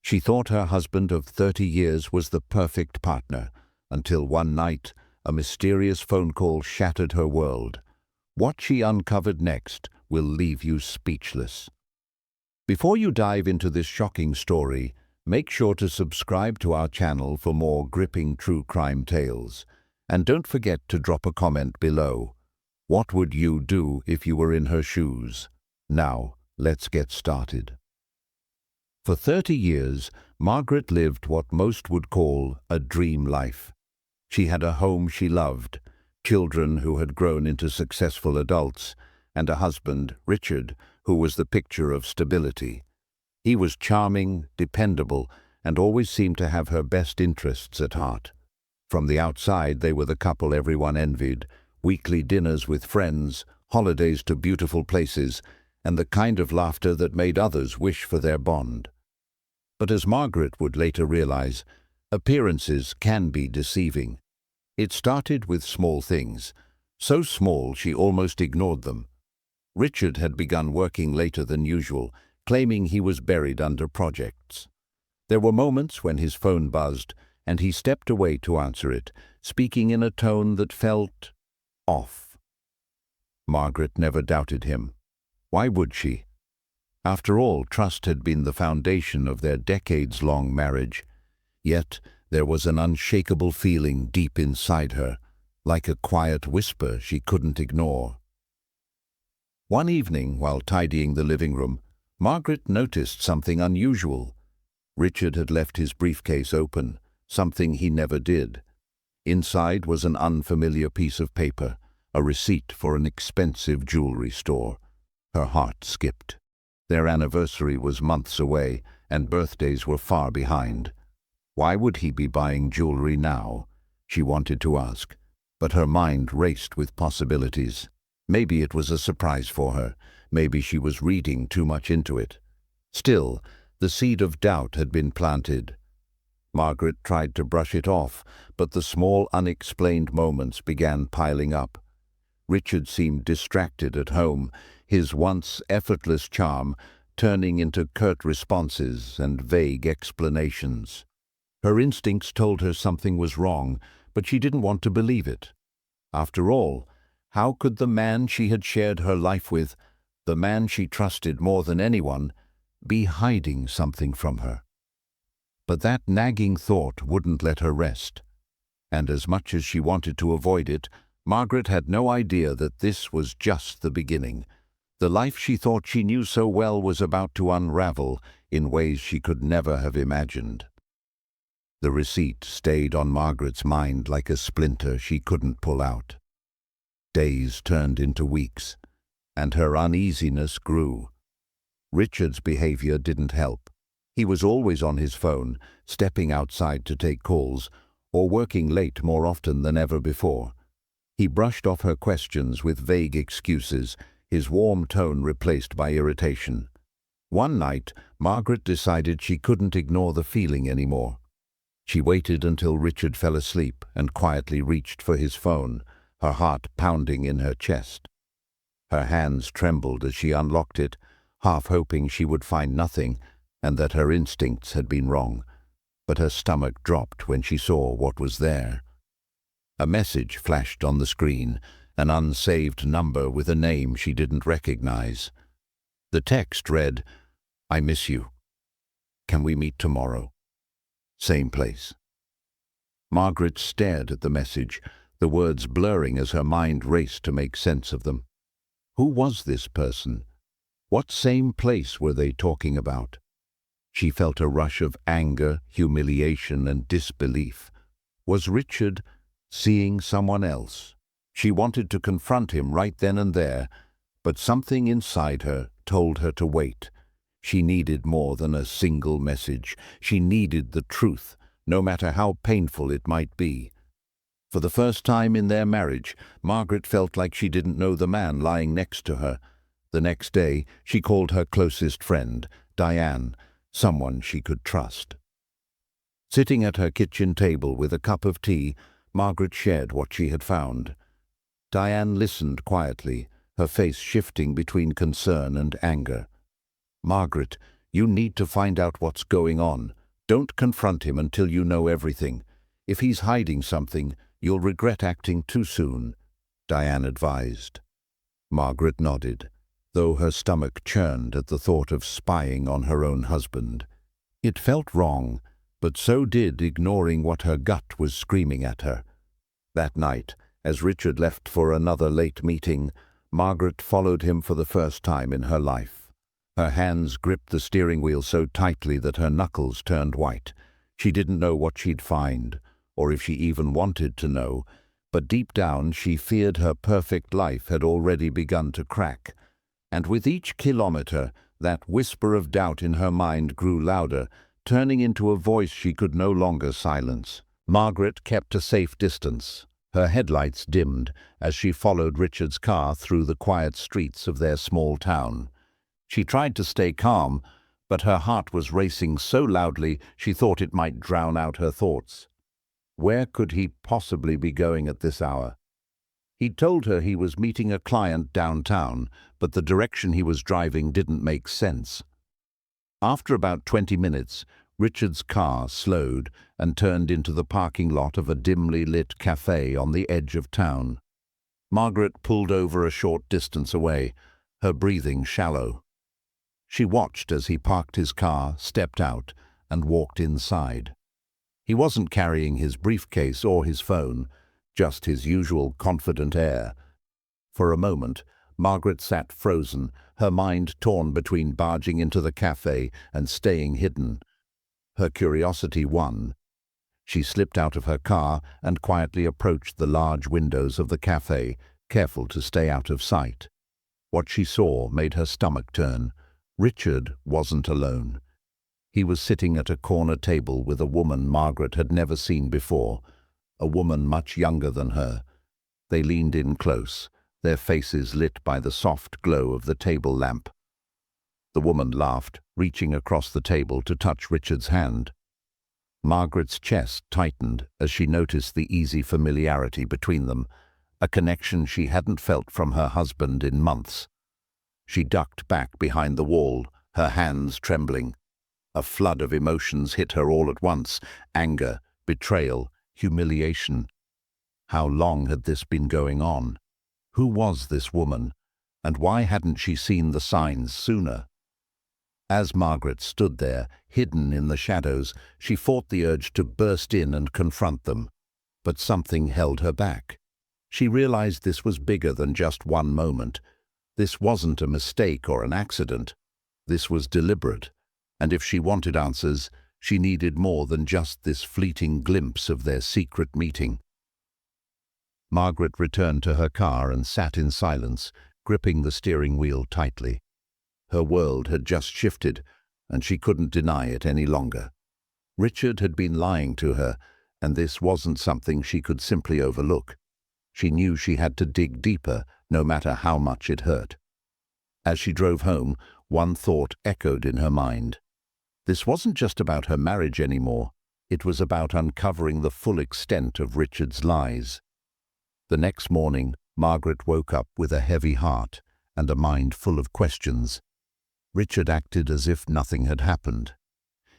She thought her husband of 30 years was the perfect partner, until one night, a mysterious phone call shattered her world. What she uncovered next will leave you speechless. Before you dive into this shocking story, make sure to subscribe to our channel for more gripping true crime tales. And don't forget to drop a comment below. What would you do if you were in her shoes? Now, let's get started. For 30 years, Margaret lived what most would call a dream life. She had a home she loved, children who had grown into successful adults, and a husband, Richard, who was the picture of stability. He was charming, dependable, and always seemed to have her best interests at heart. From the outside, they were the couple everyone envied, weekly dinners with friends, holidays to beautiful places, and the kind of laughter that made others wish for their bond. But as Margaret would later realize, appearances can be deceiving. It started with small things, so small she almost ignored them. Richard had begun working later than usual, claiming he was buried under projects. There were moments when his phone buzzed, and he stepped away to answer it, speaking in a tone that felt off. Margaret never doubted him. Why would she? After all, trust had been the foundation of their decades-long marriage. Yet there was an unshakable feeling deep inside her, like a quiet whisper she couldn't ignore. One evening, while tidying the living room, Margaret noticed something unusual. Richard had left his briefcase open, something he never did. Inside was an unfamiliar piece of paper, a receipt for an expensive jewelry store. Her heart skipped. Their anniversary was months away, and birthdays were far behind. Why would he be buying jewelry now? She wanted to ask, but her mind raced with possibilities. Maybe it was a surprise for her. Maybe she was reading too much into it. Still, the seed of doubt had been planted. Margaret tried to brush it off, but the small, unexplained moments began piling up. Richard seemed distracted at home, his once effortless charm turning into curt responses and vague explanations. Her instincts told her something was wrong, but she didn't want to believe it. After all, how could the man she had shared her life with, the man she trusted more than anyone, be hiding something from her? But that nagging thought wouldn't let her rest. And as much as she wanted to avoid it, Margaret had no idea that this was just the beginning. The life she thought she knew so well was about to unravel in ways she could never have imagined. The receipt stayed on Margaret's mind like a splinter she couldn't pull out. Days turned into weeks, and her uneasiness grew. Richard's behavior didn't help. He was always on his phone, stepping outside to take calls, or working late more often than ever before. He brushed off her questions with vague excuses, his warm tone replaced by irritation. One night, Margaret decided she couldn't ignore the feeling anymore. She waited until Richard fell asleep and quietly reached for his phone, her heart pounding in her chest. Her hands trembled as she unlocked it, half hoping she would find nothing and that her instincts had been wrong. But her stomach dropped when she saw what was there. A message flashed on the screen, an unsaved number with a name she didn't recognize. The text read, "I miss you. Can we meet tomorrow? Same place." Margaret stared at the message, the words blurring as her mind raced to make sense of them. Who was this person? What same place were they talking about? She felt a rush of anger, humiliation, and disbelief. Was Richard seeing someone else? She wanted to confront him right then and there, but something inside her told her to wait. She needed more than a single message. She needed the truth, no matter how painful it might be. For the first time in their marriage, Margaret felt like she didn't know the man lying next to her. The next day, she called her closest friend, Diane, someone she could trust. Sitting at her kitchen table with a cup of tea, Margaret shared what she had found. Diane listened quietly, her face shifting between concern and anger. "Margaret, You need to find out what's going on. Don't confront him until you know everything. If he's hiding something, you'll regret acting too soon," Diane advised. Margaret nodded, though her stomach churned at the thought of spying on her own husband. It felt wrong, but so did ignoring what her gut was screaming at her. That night, as Richard left for another late meeting, Margaret followed him for the first time in her life. Her hands gripped the steering wheel so tightly that her knuckles turned white. She didn't know what she'd find, or if she even wanted to know, but deep down she feared her perfect life had already begun to crack. And with each kilometer, that whisper of doubt in her mind grew louder, turning into a voice she could no longer silence. Margaret kept a safe distance. Her headlights dimmed as she followed Richard's car through the quiet streets of their small town. She tried to stay calm, but her heart was racing so loudly she thought it might drown out her thoughts. Where could he possibly be going at this hour? He'd told her he was meeting a client downtown, but the direction he was driving didn't make sense. After about 20 minutes, Richard's car slowed and turned into the parking lot of a dimly lit cafe on the edge of town. Margaret pulled over a short distance away, her breathing shallow. She watched as he parked his car, stepped out, and walked inside. He wasn't carrying his briefcase or his phone, just his usual confident air. For a moment, Margaret sat frozen, her mind torn between barging into the cafe and staying hidden. Her curiosity won. She slipped out of her car and quietly approached the large windows of the cafe, careful to stay out of sight. What she saw made her stomach turn. Richard wasn't alone. He was sitting at a corner table with a woman Margaret had never seen before, a woman much younger than her. They leaned in close, their faces lit by the soft glow of the table lamp. The woman laughed, reaching across the table to touch Richard's hand. Margaret's chest tightened as she noticed the easy familiarity between them, a connection she hadn't felt from her husband in months. She ducked back behind the wall, her hands trembling. A flood of emotions hit her all at once: anger, betrayal, humiliation. How long had this been going on? Who was this woman, and why hadn't she seen the signs sooner? As Margaret stood there, hidden in the shadows, she fought the urge to burst in and confront them. But something held her back. She realized this was bigger than just one moment. This wasn't a mistake or an accident. This was deliberate. And if she wanted answers, she needed more than just this fleeting glimpse of their secret meeting. Margaret returned to her car and sat in silence, gripping the steering wheel tightly. Her world had just shifted, and she couldn't deny it any longer. Richard had been lying to her, and this wasn't something she could simply overlook. She knew she had to dig deeper, no matter how much it hurt. As she drove home, one thought echoed in her mind. This wasn't just about her marriage anymore. It was about uncovering the full extent of Richard's lies. The next morning, Margaret woke up with a heavy heart and a mind full of questions. Richard acted as if nothing had happened.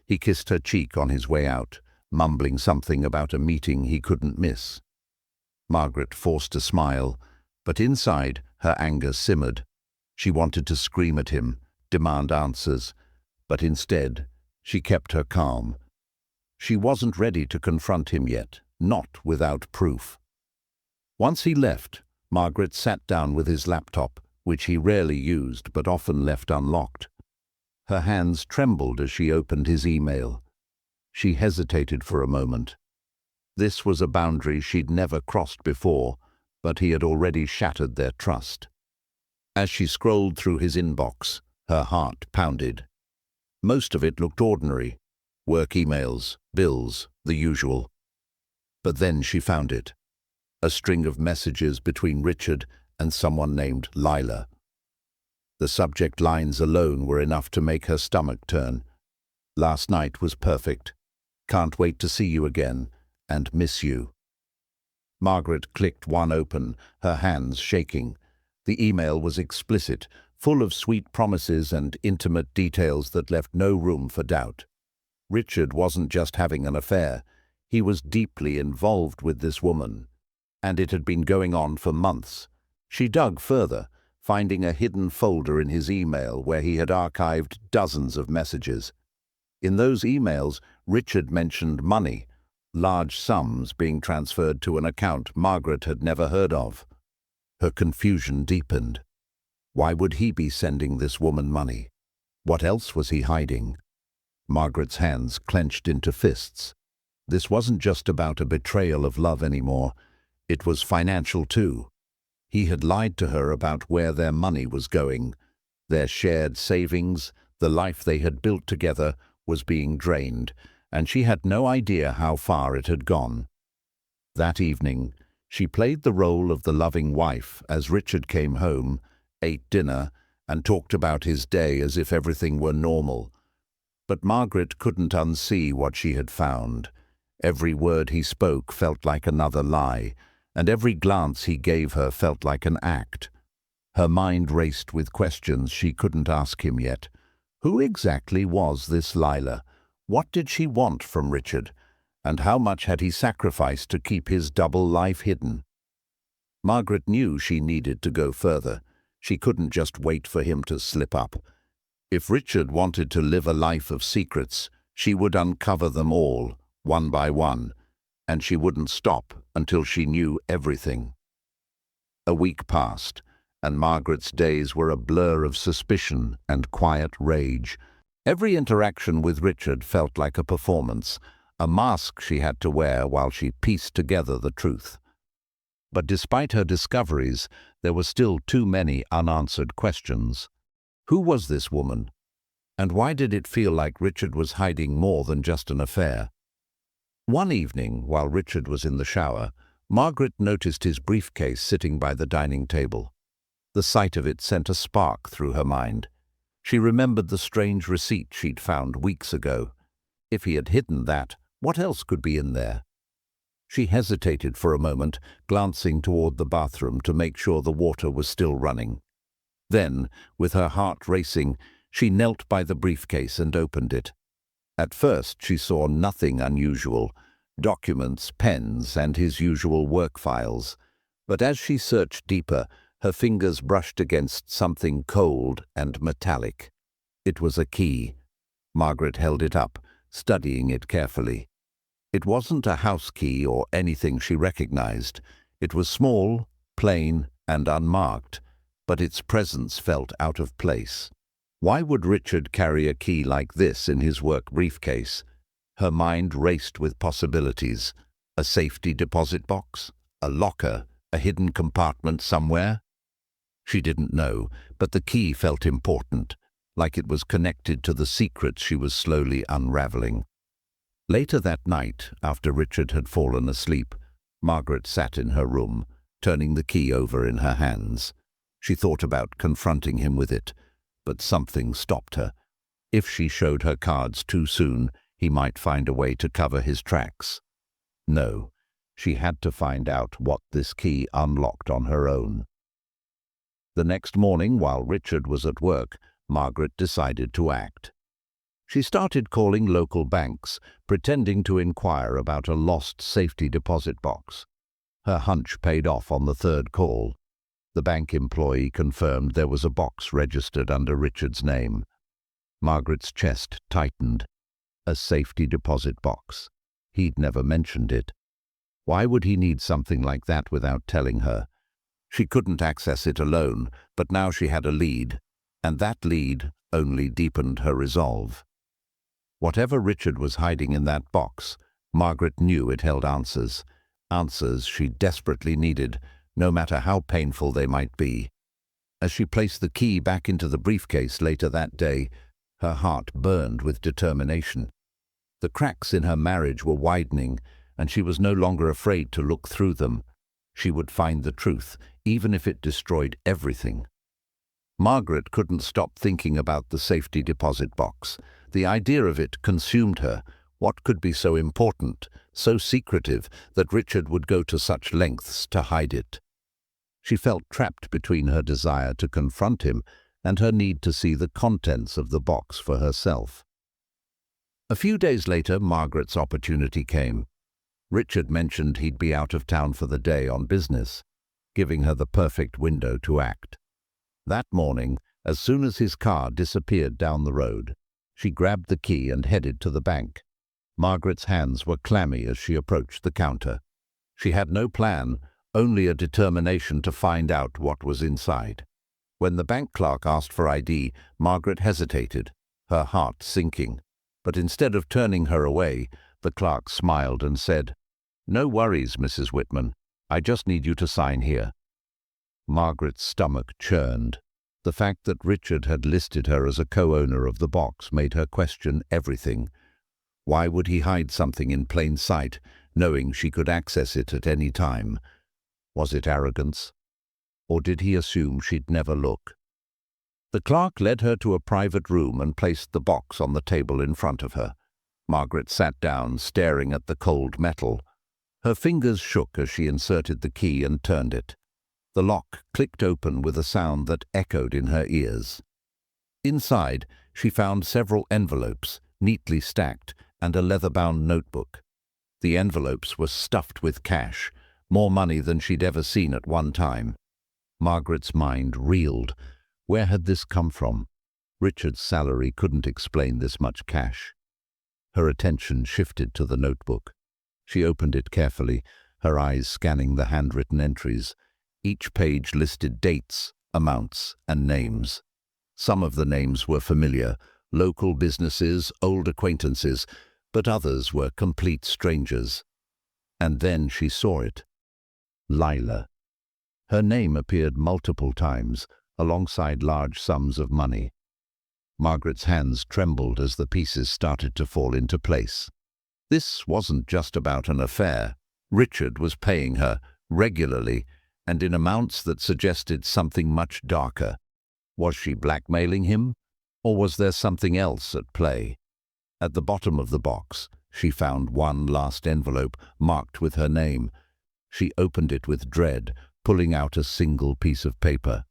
He kissed her cheek on his way out, mumbling something about a meeting he couldn't miss. Margaret forced a smile, but inside her anger simmered. She wanted to scream at him, demand answers, but instead she kept her calm. She wasn't ready to confront him yet, not without proof. Once he left, Margaret sat down with his laptop, which he rarely used but often left unlocked. Her hands trembled as she opened his email. She hesitated for a moment. This was a boundary she'd never crossed before, but he had already shattered their trust. As she scrolled through his inbox, her heart pounded. Most of it looked ordinary. Work emails, bills, the usual. But then she found it. A string of messages between Richard and someone named Lila. The subject lines alone were enough to make her stomach turn. Last night was perfect. Can't wait to see you again, and miss you. Margaret clicked one open, her hands shaking. The email was explicit, full of sweet promises and intimate details that left no room for doubt. Richard wasn't just having an affair, he was deeply involved with this woman, and it had been going on for months. She dug further, finding a hidden folder in his email where he had archived dozens of messages. In those emails, Richard mentioned money, large sums being transferred to an account Margaret had never heard of. Her confusion deepened. Why would he be sending this woman money? What else was he hiding? Margaret's hands clenched into fists. This wasn't just about a betrayal of love anymore. It was financial too. He had lied to her about where their money was going. Their shared savings, the life they had built together, was being drained, and she had no idea how far it had gone. That evening, she played the role of the loving wife as Richard came home, ate dinner, and talked about his day as if everything were normal. But Margaret couldn't unsee what she had found. Every word he spoke felt like another lie, and every glance he gave her felt like an act. Her mind raced with questions she couldn't ask him yet. Who exactly was this Lila? What did she want from Richard? And how much had he sacrificed to keep his double life hidden? Margaret knew she needed to go further. She couldn't just wait for him to slip up. If Richard wanted to live a life of secrets, she would uncover them all, one by one, and she wouldn't stop until she knew everything. A week passed, and Margaret's days were a blur of suspicion and quiet rage. Every interaction with Richard felt like a performance, a mask she had to wear while she pieced together the truth. But despite her discoveries, there were still too many unanswered questions. Who was this woman? And why did it feel like Richard was hiding more than just an affair? One evening, while Richard was in the shower, Margaret noticed his briefcase sitting by the dining table. The sight of it sent a spark through her mind. She remembered the strange receipt she'd found weeks ago. If he had hidden that, what else could be in there? She hesitated for a moment, glancing toward the bathroom to make sure the water was still running. Then, with her heart racing, she knelt by the briefcase and opened it. At first, she saw nothing unusual: documents, pens, and his usual work files. But as she searched deeper, her fingers brushed against something cold and metallic. It was a key. Margaret held it up, studying it carefully. It wasn't a house key or anything she recognized. It was small, plain, and unmarked, but its presence felt out of place. Why would Richard carry a key like this in his work briefcase? Her mind raced with possibilities. A safety deposit box? A locker? A hidden compartment somewhere? She didn't know, but the key felt important, like it was connected to the secrets she was slowly unraveling. Later that night, after Richard had fallen asleep, Margaret sat in her room, turning the key over in her hands. She thought about confronting him with it, but something stopped her. If she showed her cards too soon, he might find a way to cover his tracks. No, she had to find out what this key unlocked on her own. The next morning, while Richard was at work, Margaret decided to act. She started calling local banks, pretending to inquire about a lost safety deposit box. Her hunch paid off on the third call. The bank employee confirmed there was a box registered under Richard's name. Margaret's chest tightened. A safety deposit box. He'd never mentioned it. Why would he need something like that without telling her? She couldn't access it alone, but now she had a lead, and that lead only deepened her resolve. Whatever Richard was hiding in that box, Margaret knew it held answers. Answers she desperately needed, no matter how painful they might be. As she placed the key back into the briefcase later that day, her heart burned with determination. The cracks in her marriage were widening, and she was no longer afraid to look through them. She would find the truth, even if it destroyed everything. Margaret couldn't stop thinking about the safety deposit box. The idea of it consumed her. What could be so important, so secretive, that Richard would go to such lengths to hide it? She felt trapped between her desire to confront him and her need to see the contents of the box for herself. A few days later, Margaret's opportunity came. Richard mentioned he'd be out of town for the day on business, giving her the perfect window to act. That morning, as soon as his car disappeared down the road, she grabbed the key and headed to the bank. Margaret's hands were clammy as she approached the counter. She had no plan, only a determination to find out what was inside. When the bank clerk asked for ID, Margaret hesitated, her heart sinking. But instead of turning her away, the clerk smiled and said, "No worries, Mrs. Whitman. I just need you to sign here." Margaret's stomach churned. The fact that Richard had listed her as a co-owner of the box made her question everything. Why would he hide something in plain sight, knowing she could access it at any time? Was it arrogance? Or did he assume she'd never look? The clerk led her to a private room and placed the box on the table in front of her. Margaret sat down, staring at the cold metal. Her fingers shook as she inserted the key and turned it. The lock clicked open with a sound that echoed in her ears. Inside, she found several envelopes, neatly stacked, and a leather-bound notebook. The envelopes were stuffed with cash, more money than she'd ever seen at one time. Margaret's mind reeled. Where had this come from? Richard's salary couldn't explain this much cash. Her attention shifted to the notebook. She opened it carefully, her eyes scanning the handwritten entries. Each page listed dates, amounts, and names. Some of the names were familiar, local businesses, old acquaintances, but others were complete strangers. And then she saw it. Lila. Her name appeared multiple times, alongside large sums of money. Margaret's hands trembled as the pieces started to fall into place. This wasn't just about an affair. Richard was paying her, regularly, and in amounts that suggested something much darker. Was she blackmailing him, or was there something else at play? At the bottom of the box, she found one last envelope marked with her name. She opened it with dread, pulling out a single piece of paper.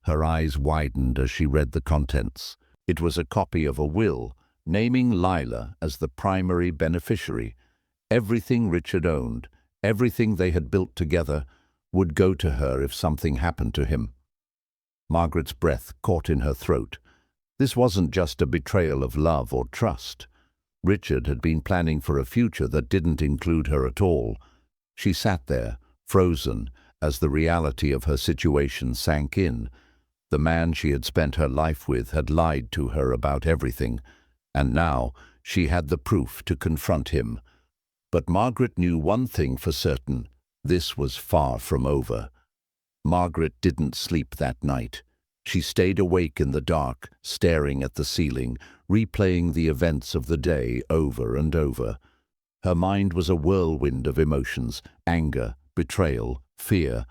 Her eyes widened as she read the contents. It was a copy of a will, naming Lila as the primary beneficiary. Everything Richard owned, everything they had built together, would go to her if something happened to him. Margaret's breath caught in her throat. This wasn't just a betrayal of love or trust. Richard had been planning for a future that didn't include her at all. She sat there, frozen, as the reality of her situation sank in. The man she had spent her life with had lied to her about everything, and now she had the proof to confront him. But Margaret knew one thing for certain: this was far from over. Margaret didn't sleep that night. She stayed awake in the dark, staring at the ceiling, replaying the events of the day over and over. Her mind was a whirlwind of emotions: anger, betrayal, fear.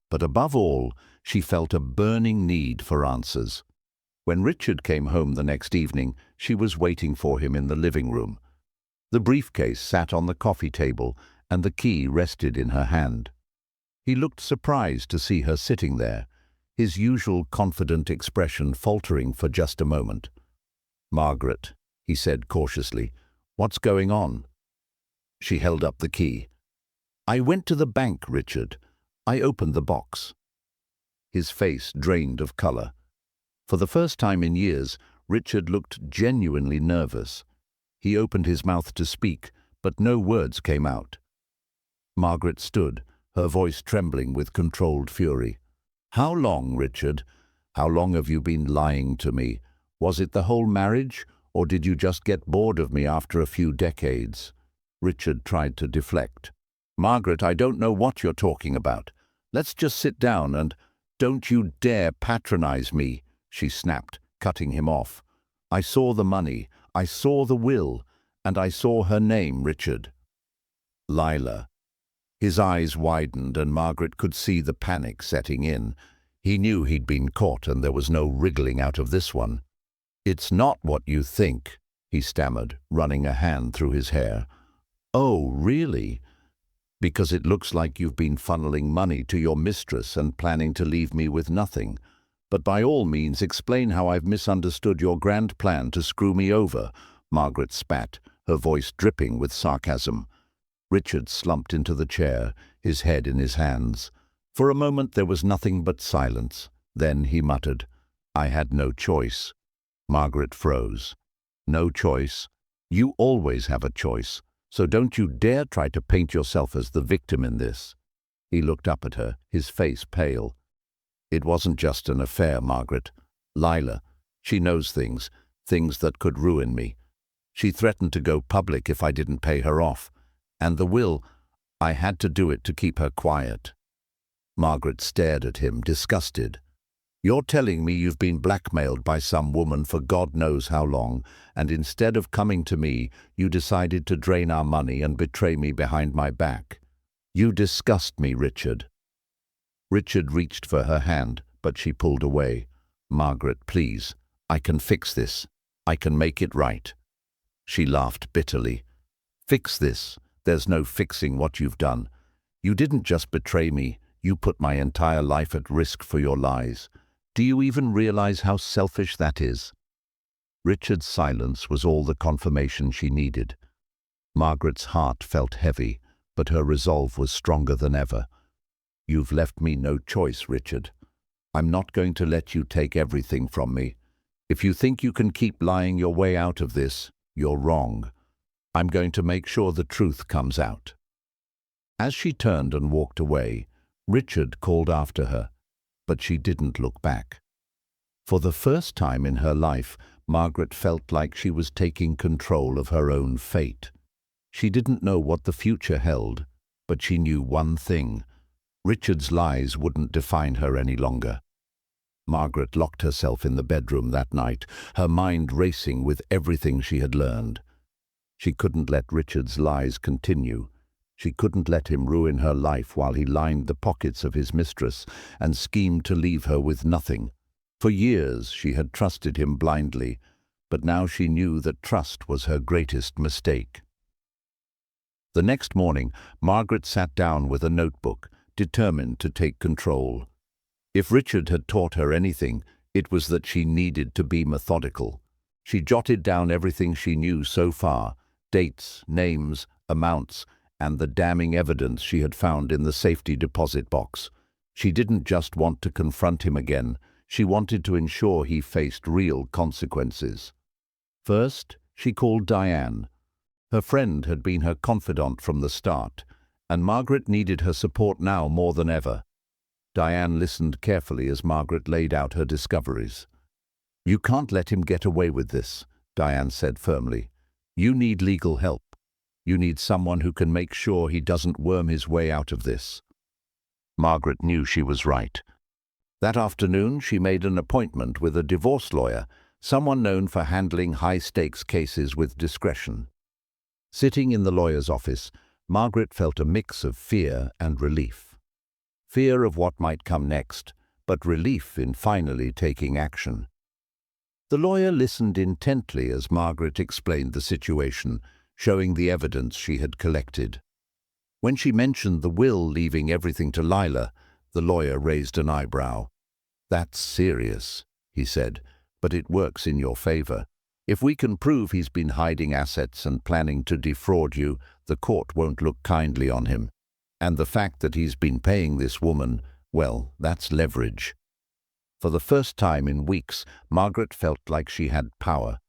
But above all, she felt a burning need for answers. When Richard came home the next evening, she was waiting for him in the living room. The briefcase sat on the coffee table, and the key rested in her hand. He looked surprised to see her sitting there, his usual confident expression faltering for just a moment. "Margaret," he said cautiously, "what's going on?" She held up the key. "I went to the bank, Richard. I opened the box." His face drained of color. For the first time in years, Richard looked genuinely nervous. He opened his mouth to speak, but no words came out. Margaret stood, her voice trembling with controlled fury. "How long, Richard? How long have you been lying to me? Was it the whole marriage, or did you just get bored of me after a few decades?" Richard tried to deflect. "Margaret, I don't know what you're talking about. Let's just sit down and—" "Don't you dare patronize me," she snapped, cutting him off. "I saw the money, I saw the will, and I saw her name, Richard." Lila. His eyes widened and Margaret could see the panic setting in. He knew he'd been caught and there was no wriggling out of this one. "It's not what you think," he stammered, running a hand through his hair. "Oh, really? Because it looks like you've been funneling money to your mistress and planning to leave me with nothing. But by all means explain how I've misunderstood your grand plan to screw me over, Margaret spat, her voice dripping with sarcasm. Richard slumped into the chair, his head in his hands. For a moment there was nothing but silence. Then he muttered, "I had no choice." Margaret froze. "No choice? You always have a choice, so don't you dare try to paint yourself as the victim in this." He looked up at her, his face pale. "It wasn't just an affair, Margaret. Lila, she knows things that could ruin me. She threatened to go public if I didn't pay her off. And the will, I had to do it to keep her quiet." Margaret stared at him, disgusted. "You're telling me you've been blackmailed by some woman for God knows how long, and instead of coming to me, you decided to drain our money and betray me behind my back. You disgust me, Richard." Richard reached for her hand, but she pulled away. "Margaret, please. I can fix this. I can make it right." She laughed bitterly. "Fix this? There's no fixing what you've done. You didn't just betray me, you put my entire life at risk for your lies. Do you even realize how selfish that is?" Richard's silence was all the confirmation she needed. Margaret's heart felt heavy, but her resolve was stronger than ever. "You've left me no choice, Richard. I'm not going to let you take everything from me. If you think you can keep lying your way out of this, you're wrong. I'm going to make sure the truth comes out." As she turned and walked away, Richard called after her, but she didn't look back. For the first time in her life, Margaret felt like she was taking control of her own fate. She didn't know what the future held, but she knew one thing: Richard's lies wouldn't define her any longer. Margaret locked herself in the bedroom that night, her mind racing with everything she had learned. She couldn't let Richard's lies continue. She couldn't let him ruin her life while he lined the pockets of his mistress and schemed to leave her with nothing. For years she had trusted him blindly, but now she knew that trust was her greatest mistake. The next morning, Margaret sat down with a notebook, determined to take control. If Richard had taught her anything, it was that she needed to be methodical. She jotted down everything she knew so far: dates, names, amounts, and the damning evidence she had found in the safety deposit box. She didn't just want to confront him again, she wanted to ensure he faced real consequences. First, she called Diane. Her friend had been her confidant from the start, and Margaret needed her support now more than ever. Diane listened carefully as Margaret laid out her discoveries. "You can't let him get away with this," Diane said firmly. "You need legal help. You need someone who can make sure he doesn't worm his way out of this." Margaret knew she was right. That afternoon, she made an appointment with a divorce lawyer, someone known for handling high-stakes cases with discretion. Sitting in the lawyer's office, Margaret felt a mix of fear and relief. Fear of what might come next, but relief in finally taking action. The lawyer listened intently as Margaret explained the situation, showing the evidence she had collected. When she mentioned the will leaving everything to Lila, the lawyer raised an eyebrow. "That's serious," he said, "but it works in your favor. If we can prove he's been hiding assets and planning to defraud you, the court won't look kindly on him. And the fact that he's been paying this woman, well, that's leverage." For the first time in weeks, Margaret felt like she had power.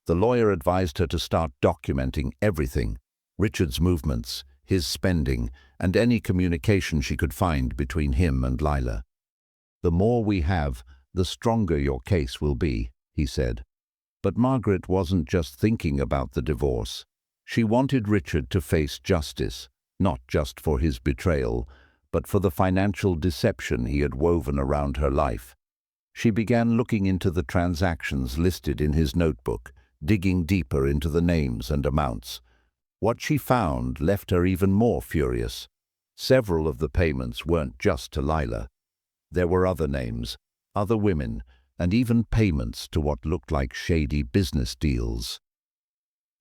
The lawyer advised her to start documenting everything: Richard's movements, his spending, and any communication she could find between him and Lila. "The more we have, the stronger your case will be," he said. But Margaret wasn't just thinking about the divorce. She wanted Richard to face justice, not just for his betrayal, but for the financial deception he had woven around her life. She began looking into the transactions listed in his notebook, digging deeper into the names and amounts. What she found left her even more furious. Several of the payments weren't just to Lila. There were other names, other women, and even payments to what looked like shady business deals.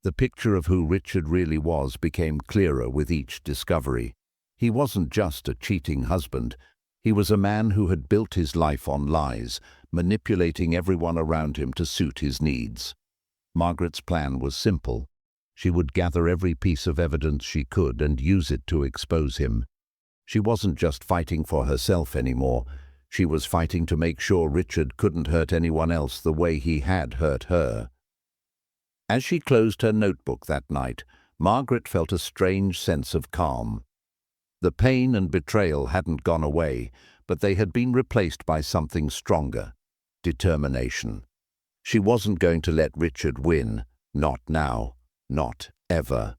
The picture of who Richard really was became clearer with each discovery. He wasn't just a cheating husband. He was a man who had built his life on lies, manipulating everyone around him to suit his needs. Margaret's plan was simple. She would gather every piece of evidence she could and use it to expose him. She wasn't just fighting for herself anymore. She was fighting to make sure Richard couldn't hurt anyone else the way he had hurt her. As she closed her notebook that night, Margaret felt a strange sense of calm. The pain and betrayal hadn't gone away, but they had been replaced by something stronger: determination. She wasn't going to let Richard win. Not now. Not ever.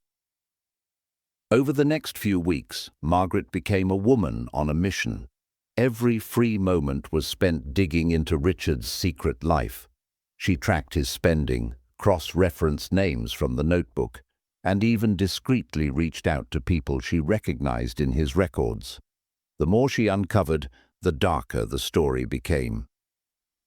Over the next few weeks, Margaret became a woman on a mission. Every free moment was spent digging into Richard's secret life. She tracked his spending, cross-referenced names from the notebook, and even discreetly reached out to people she recognized in his records. The more she uncovered, the darker the story became.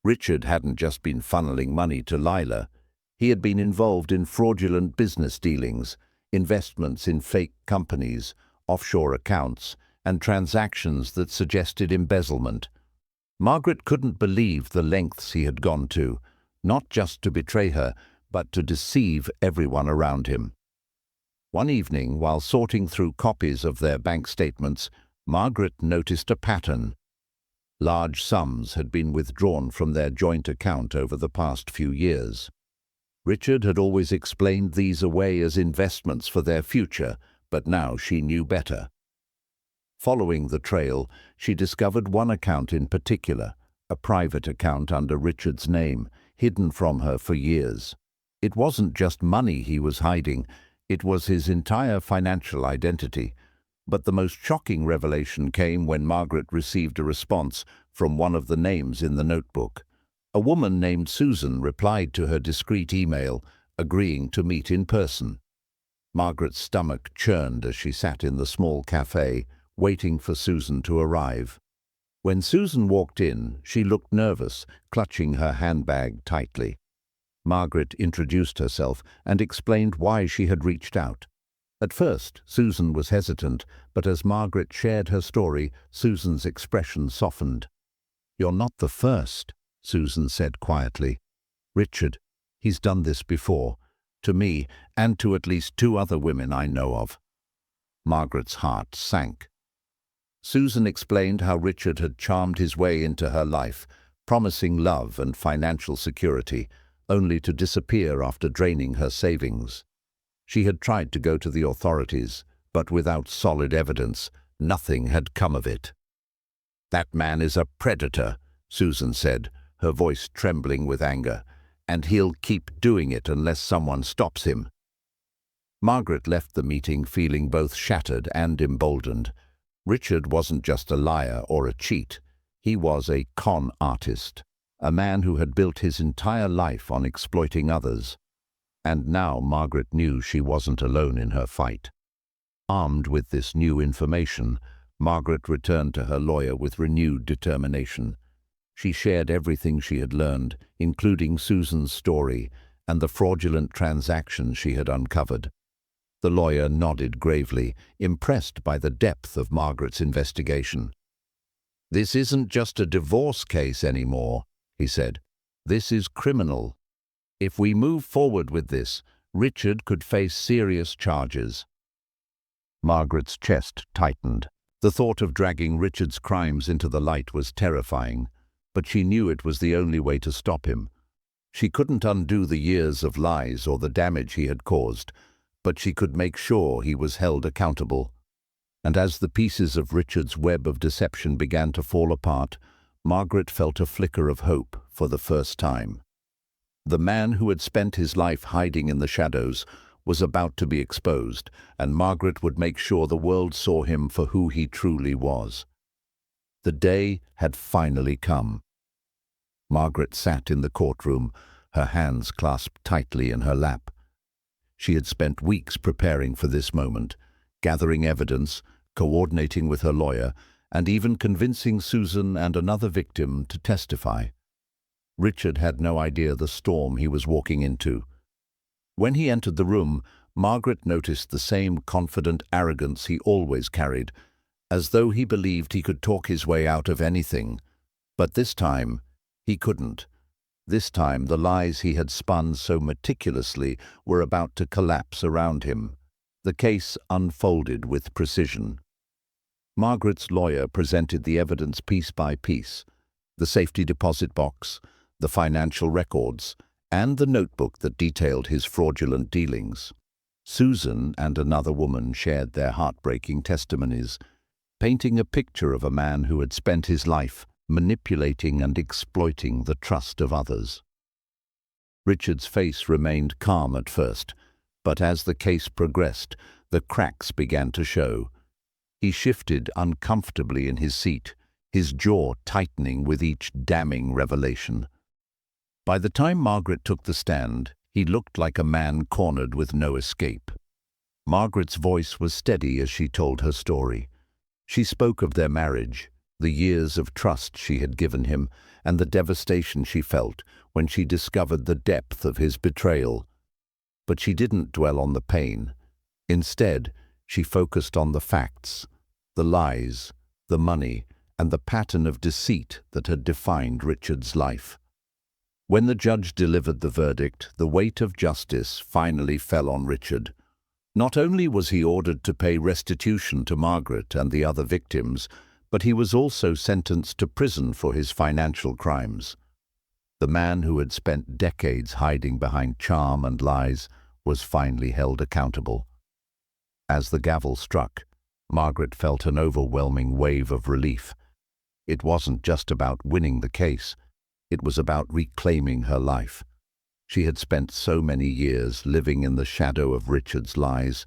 Richard hadn't just been funneling money to Lila. He had been involved in fraudulent business dealings, investments in fake companies, offshore accounts, and transactions that suggested embezzlement. Margaret couldn't believe the lengths he had gone to, not just to betray her, but to deceive everyone around him. One evening, while sorting through copies of their bank statements, Margaret noticed a pattern. Large sums had been withdrawn from their joint account over the past few years. Richard had always explained these away as investments for their future, but now she knew better. Following the trail, she discovered one account in particular, a private account under Richard's name, hidden from her for years. It wasn't just money he was hiding, it was his entire financial identity. But the most shocking revelation came when Margaret received a response from one of the names in the notebook. A woman named Susan replied to her discreet email, agreeing to meet in person. Margaret's stomach churned as she sat in the small cafe, waiting for Susan to arrive. When Susan walked in, she looked nervous, clutching her handbag tightly. Margaret introduced herself and explained why she had reached out. At first, Susan was hesitant, but as Margaret shared her story, Susan's expression softened. "You're not the first," Susan said quietly. "Richard, he's done this before, to me and to at least 2 other women I know of." Margaret's heart sank. Susan explained how Richard had charmed his way into her life, promising love and financial security, only to disappear after draining her savings. She had tried to go to the authorities, but without solid evidence, nothing had come of it. "That man is a predator," Susan said, her voice trembling with anger, "and he'll keep doing it unless someone stops him." Margaret left the meeting feeling both shattered and emboldened. Richard wasn't just a liar or a cheat. He was a con artist, a man who had built his entire life on exploiting others. And now Margaret knew she wasn't alone in her fight. Armed with this new information, Margaret returned to her lawyer with renewed determination. She shared everything she had learned, including Susan's story and the fraudulent transactions she had uncovered. The lawyer nodded gravely, impressed by the depth of Margaret's investigation. "This isn't just a divorce case anymore," he said. "This is criminal. If we move forward with this, Richard could face serious charges." Margaret's chest tightened. The thought of dragging Richard's crimes into the light was terrifying, but she knew it was the only way to stop him. She couldn't undo the years of lies or the damage he had caused, but she could make sure he was held accountable. And as the pieces of Richard's web of deception began to fall apart, Margaret felt a flicker of hope for the first time. The man who had spent his life hiding in the shadows was about to be exposed, and Margaret would make sure the world saw him for who he truly was. The day had finally come. Margaret sat in the courtroom, her hands clasped tightly in her lap. She had spent weeks preparing for this moment, gathering evidence, coordinating with her lawyer, and even convincing Susan and another victim to testify. Richard had no idea the storm he was walking into. When he entered the room, Margaret noticed the same confident arrogance he always carried, as though he believed he could talk his way out of anything. But this time, He couldn't. This time the lies he had spun so meticulously were about to collapse around him. The case unfolded with precision. Margaret's lawyer presented the evidence piece by piece: the safety deposit box, the financial records, and the notebook that detailed his fraudulent dealings. Susan and another woman shared their heartbreaking testimonies, painting a picture of a man who had spent his life manipulating and exploiting the trust of others. Richard's face remained calm at first, but as the case progressed, the cracks began to show. He shifted uncomfortably in his seat, his jaw tightening with each damning revelation. By the time Margaret took the stand, he looked like a man cornered with no escape. Margaret's voice was steady as she told her story. She spoke of their marriage, the years of trust she had given him, and the devastation she felt when she discovered the depth of his betrayal. But she didn't dwell on the pain. Instead, she focused on the facts, the lies, the money, and the pattern of deceit that had defined Richard's life. When the judge delivered the verdict, the weight of justice finally fell on Richard. Not only was he ordered to pay restitution to Margaret and the other victims, but he was also sentenced to prison for his financial crimes. The man who had spent decades hiding behind charm and lies was finally held accountable. As the gavel struck, Margaret felt an overwhelming wave of relief. It wasn't just about winning the case. It was about reclaiming her life. She had spent so many years living in the shadow of Richard's lies,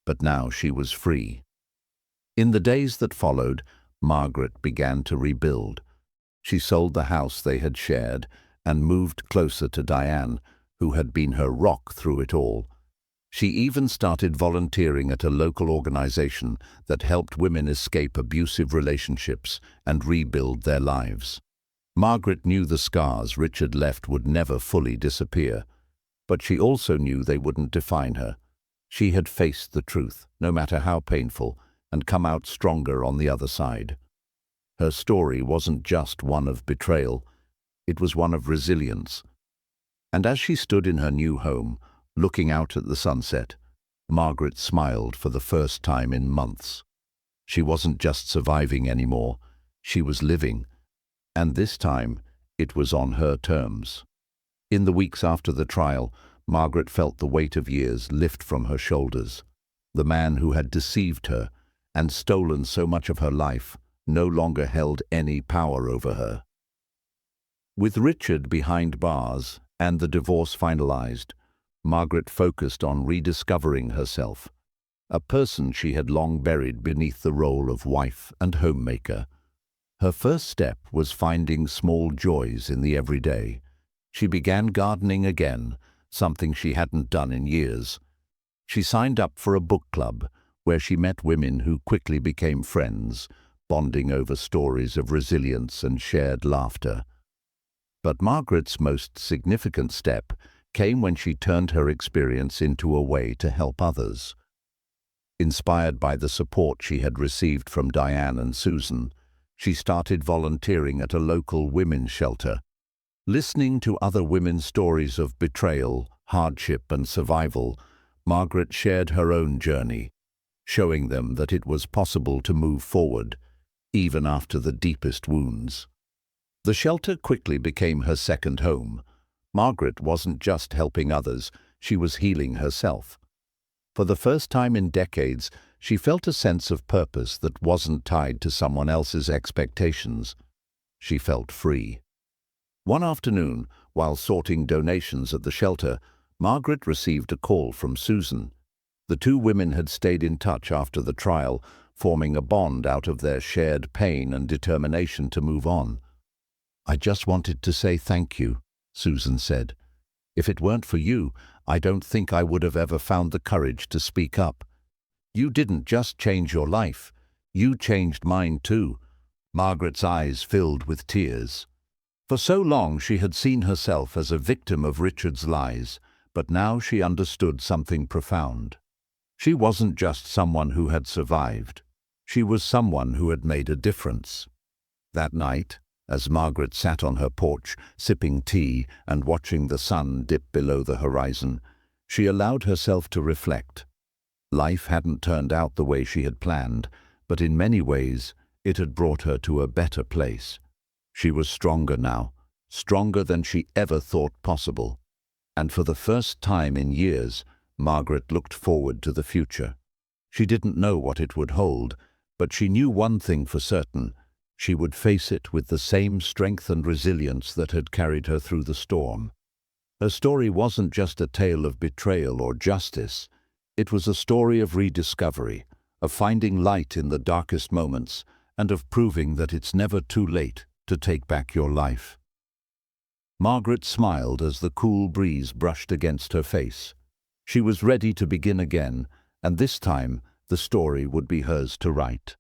but now she was free. In the days that followed, Margaret began to rebuild. She sold the house they had shared and moved closer to Diane, who had been her rock through it all. She even started volunteering at a local organization that helped women escape abusive relationships and rebuild their lives. Margaret knew the scars Richard left would never fully disappear, but she also knew they wouldn't define her. She had faced the truth, no matter how painful, and come out stronger on the other side. Her story wasn't just one of betrayal, it was one of resilience. And as she stood in her new home, looking out at the sunset, Margaret smiled for the first time in months. She wasn't just surviving anymore, she was living. And this time, it was on her terms. In the weeks after the trial, Margaret felt the weight of years lift from her shoulders. The man who had deceived her and stolen so much of her life no longer held any power over her. With Richard behind bars and the divorce finalized, Margaret focused on rediscovering herself, a person she had long buried beneath the role of wife and homemaker. Her first step was finding small joys in the everyday. She began gardening again, something she hadn't done in years. She signed up for a book club, where she met women who quickly became friends, bonding over stories of resilience and shared laughter. But Margaret's most significant step came when she turned her experience into a way to help others. Inspired by the support she had received from Diane and Susan, she started volunteering at a local women's shelter. Listening to other women's stories of betrayal, hardship, and survival, Margaret shared her own journey, showing them that it was possible to move forward, even after the deepest wounds. The shelter quickly became her second home. Margaret wasn't just helping others, she was healing herself. For the first time in decades, she felt a sense of purpose that wasn't tied to someone else's expectations. She felt free. One afternoon, while sorting donations at the shelter, Margaret received a call from Susan. The two women had stayed in touch after the trial, forming a bond out of their shared pain and determination to move on. "I just wanted to say thank you," Susan said. "If it weren't for you, I don't think I would have ever found the courage to speak up. You didn't just change your life, you changed mine too." Margaret's eyes filled with tears. For so long she had seen herself as a victim of Richard's lies, but now she understood something profound. She wasn't just someone who had survived. She was someone who had made a difference. That night, As Margaret sat on her porch, sipping tea and watching the sun dip below the horizon, she allowed herself to reflect. Life hadn't turned out the way she had planned, but in many ways it had brought her to a better place. She was stronger now, stronger than she ever thought possible. And for the first time in years, Margaret looked forward to the future. She didn't know what it would hold, but she knew one thing for certain: she would face it with the same strength and resilience that had carried her through the storm. Her story wasn't just a tale of betrayal or justice. It was a story of rediscovery, of finding light in the darkest moments, and of proving that it's never too late to take back your life. Margaret smiled as the cool breeze brushed against her face. She was ready to begin again, and this time the story would be hers to write.